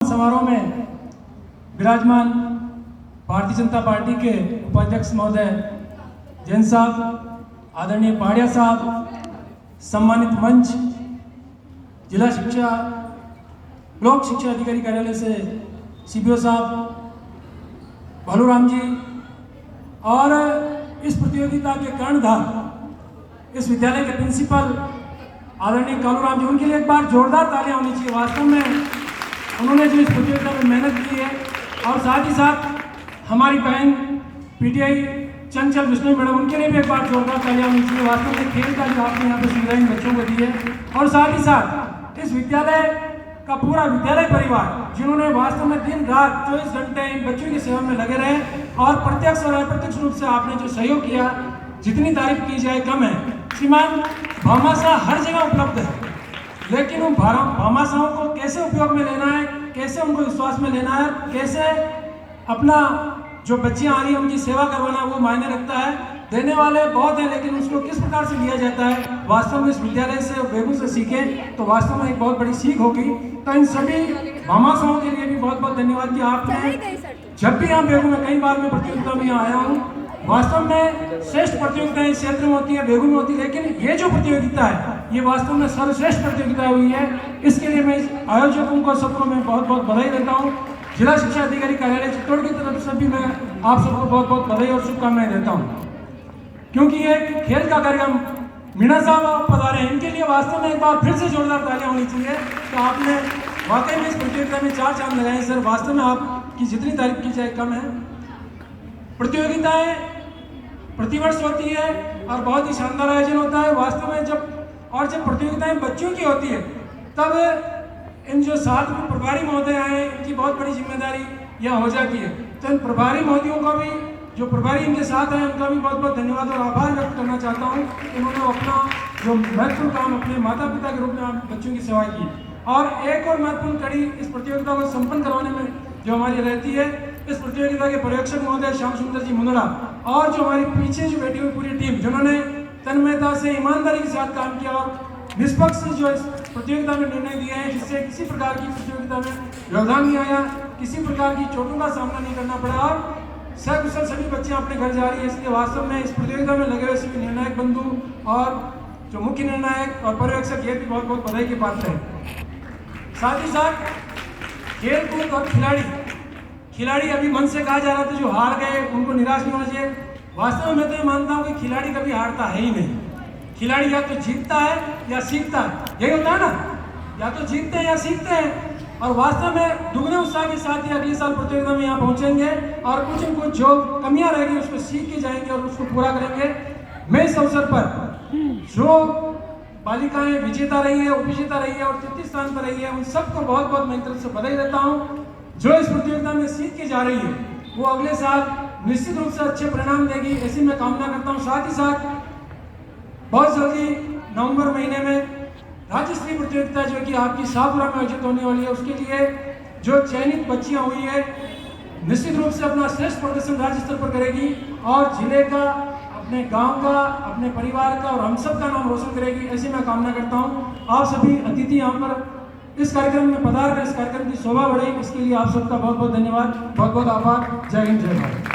समारोह में विराजमान भारतीय जनता पार्टी के उपाध्यक्ष महोदय जैन साहब, आदरणीय पहाड़िया साहब, सम्मानित मंच, जिला शिक्षा ब्लॉक शिक्षा अधिकारी कार्यालय से सीबीओ साहब, भालूराम जी, और इस प्रतियोगिता के कर्णधार इस विद्यालय के प्रिंसिपल आदरणीय कालूराम जी, उनके लिए एक बार जोरदार तालियां होनी चाहिए। वास्तव में उन्होंने जो इस प्रतियोगिता में मेहनत की है, और साथ ही साथ हमारी बहन पीटीआई चंचल विष्णु मैडम, उनके लिए भी एक बार जोरदार तालियां होनी चाहिए। वास्तव में खेल का जो आपने यहाँ पे सुविधाएं बच्चों को दी है, और साथ ही साथ इस विद्यालय का पूरा विद्यालय परिवार जिन्होंने वास्तव में दिन रात 24 घंटे इन बच्चों की सेवा में लगे रहे, और प्रत्यक्ष और अप्रत्यक्ष रूप से आपने जो सहयोग किया, जितनी तारीफ की जाए कम है। श्रीमान, भामाशाह हर जगह उपलब्ध है, लेकिन उन भामाशाहों को कैसे उपयोग में लेना है, कैसे उनको विश्वास में लेना है, कैसे अपना जो बच्चियां आ रही हैं उनकी सेवा करवाना, वो मायने रखता है। देने वाले बहुत हैं, लेकिन उसको किस प्रकार से लिया जाता है, वास्तव में इस विद्यालय से और बेगू से सीखें तो वास्तव में एक बहुत बड़ी सीख होगी। तो इन सभी भामाशाहों के लिए भी बहुत बहुत धन्यवाद कि आपने, जब भी यहाँ बेगू में, कई बार मैं प्रतियोगिता में यहाँ आया हूँ, वास्तव में श्रेष्ठ प्रतियोगिताएं इस क्षेत्र में होती है, बेगू में होती है, लेकिन ये जो प्रतियोगिता है ये वास्तव में सर्वश्रेष्ठ प्रतियोगिता हुई है। इसके लिए मैं इस आयोजकों को सबको मैं बहुत बहुत बधाई देता हूँ। जिला शिक्षा अधिकारी कार्यालय चित्तौड़ की तरफ से भी मैं आप सबको बहुत बहुत बधाई और शुभकामनाएं देता हूँ, क्योंकि ये खेल का कार्यक्रम मीणा साहब आप पधारे हैं, इनके लिए वास्तव में एक बार फिर से जोरदार तालियां होनी चाहिए कि आपने वाकई में इस प्रतियोगिता में 4 चांद लगाए सर। वास्तव में आपकी जितनी तारीफ की जाए कम है। प्रतियोगिताएं प्रतिवर्ष होती है और बहुत ही शानदार आयोजन होता है वास्तव में। जब प्रतियोगिताएं बच्चों की होती है, तब इन जो साथ में प्रभारी महोदय आए, इनकी बहुत बड़ी जिम्मेदारी यह हो जाती है। तो इन प्रभारी महोदयों का भी, जो प्रभारी इनके साथ हैं, उनका भी बहुत बहुत धन्यवाद और आभार व्यक्त करना चाहता हूँ। उन्होंने अपना जो महत्वपूर्ण काम अपने माता पिता के रूप में बच्चों की सेवा की। और एक और महत्वपूर्ण कड़ी इस प्रतियोगिता को संपन्न करवाने में जो हमारी रहती है, इस प्रतियोगिता के पर्यवेक्षक महोदय श्याम सुंदर जी मुंदड़ा, और जो हमारी पीछे जो बैठी हुई पूरी टीम, जिन्होंने तन्मयता से, ईमानदारी के साथ काम किया और निष्पक्ष जो इस प्रतियोगिता में निर्णय दिए हैं, जिससे किसी प्रकार की प्रतियोगिता में व्यवधान नहीं आया, किसी प्रकार की चोटों का सामना नहीं करना पड़ा, और सकुशल सभी बच्चे अपने घर जा रही है। इसलिए वास्तव में इस प्रतियोगिता में लगे हुए सभी निर्णायक बंधु और जो मुख्य निर्णायक और पर्यवेक्षक, ये भी बहुत बहुत बधाई के पात्र हैं। साथ ही साथ खेल कूद और खिलाड़ी अभी मन से कहा जा रहा था जो हार गए उनको निराश नहीं होना चाहिए। वास्तव में मैं तो ये मानता हूँ कि खिलाड़ी कभी हारता है ही नहीं। खिलाड़ी या तो जीतता है या सीखता है, यही होता है ना, या तो जीतते हैं या सीखते हैं। और वास्तव में दुगने उत्साह के साथ ही अगले साल प्रतियोगिता में यहाँ पहुँचेंगे और कुछ न कुछ जो कमियाँ रहेगी उसको सीख के जाएंगे और उसको पूरा करेंगे। मैं इस अवसर पर जो बालिकाएं विजेता रही है, उपविजेता रही है और तृतीय स्थान पर रही है, उन सबको बहुत बहुत मेरी तरफ से बधाई देता हूँ। जो इस प्रतियोगिता में सीख के जा रही है वो अगले साल निश्चित रूप से अच्छे परिणाम देगी, ऐसी मैं कामना करता हूँ। साथ ही साथ बहुत जल्दी नवंबर महीने में राज्य स्तरीय प्रतियोगिता जो कि आपकी शाहपुरा में आयोजित होने वाली है, उसके लिए जो चयनित बच्चियां हुई है निश्चित रूप से अपना श्रेष्ठ प्रदर्शन राज्य स्तर पर करेगी और जिले का, अपने गांव का, अपने परिवार का और हम सब का नाम रोशन करेगी, ऐसी मैं कामना करता हूं। आप सभी अतिथि यहाँ पर इस कार्यक्रम में पधार कर इस कार्यक्रम की शोभा बढ़ाई, इसके लिए आप सबका बहुत बहुत धन्यवाद, बहुत बहुत आभार। जय हिंद, जय भारत।